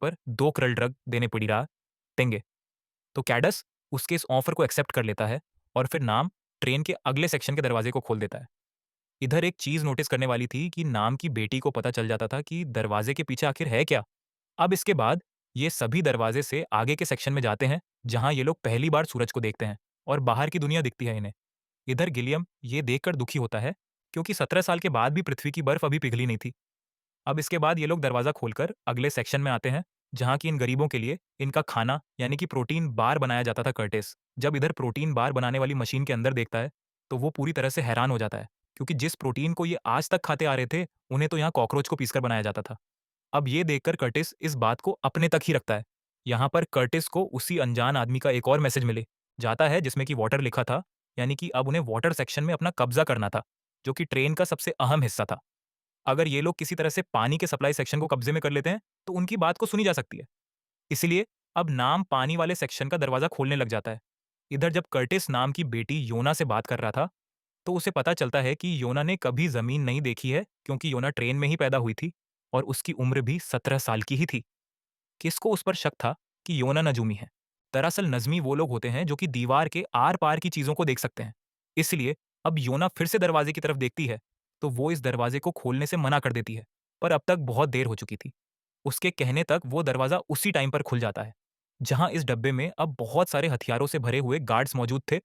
पर 2 करोड़ ड्रग देने पड़ी रहा देंगे। तो कैडस उसके इस ऑफर को एक्सेप्ट कर लेता है और फिर नाम ट्रेन के अगले सेक्शन के दरवाजे को खोल देता है। इधर एक चीज नोटिस करने वाली थी कि नाम की बेटी को पता चल जाता था कि दरवाजे के पीछे आखिर है क्या। अब इसके बाद ये सभी दरवाजे से आगे के सेक्शन में जाते हैं, जहां ये लोग पहली बार सूरज को देखते हैं और बाहर की दुनिया दिखती है इन्हें। इधर गिलियम ये देखकर दुखी होता है, क्योंकि 17 साल के बाद भी पृथ्वी की बर्फ अभी पिघली नहीं थी। अब इसके बाद ये लोग दरवाजा खोलकर अगले सेक्शन में आते हैं, जहाँ की इन गरीबों के लिए इनका खाना यानी कि प्रोटीन बार बनाया जाता था कर्टिस। जब इधर प्रोटीन बार बनाने वाली मशीन के अंदर देखता है, तो वो पूरी तरह से हैरान हो जाता है, क्योंकि जिस प्रोटीन को ये आज तक खाते आ रहे थे, उन्हें तो यहाँ कॉकरोच को पीसकर बनाया जाता था। अब ये देखकर कर्टिस इस बात को अपने तक ही रखता है। यहाँ पर कर्टिस को उसी अनजान आदमी का एक और मैसेज मिले जाता है, जिसमें कि वाटर लिखा था, यानी कि अब उन्हें वाटर सेक्शन में अपना कब्जा करना था, जो कि ट्रेन का सबसे अहम हिस्सा था। अगर ये लोग किसी तरह से पानी के सप्लाई सेक्शन को कब्जे में कर लेते हैं, तो उनकी बात को सुनी जा सकती है। इसलिए अब नाम पानी वाले सेक्शन का दरवाजा खोलने लग जाता है। इधर जब कर्टिस नाम की बेटी योना से बात कर रहा था, तो उसे पता चलता है कि योना ने कभी जमीन नहीं देखी है, क्योंकि योना ट्रेन में ही पैदा हुई थी और उसकी उम्र भी 17 साल की ही थी। किसको उस पर शक था कि योना नजूमी है। दरअसल नजमी वो लोग होते हैं जो कि दीवार के आर पार की चीजों को देख सकते हैं। इसलिए अब योना फिर से दरवाजे की तरफ देखती है, तो वो इस दरवाजे को खोलने से मना कर देती है, पर अब तक बहुत देर हो चुकी थी। उसके कहने तक वो दरवाजा उसी टाइम पर खुल जाता है, जहां इस डब्बे में अब बहुत सारे हथियारों से भरे हुए गार्ड्स मौजूद थे,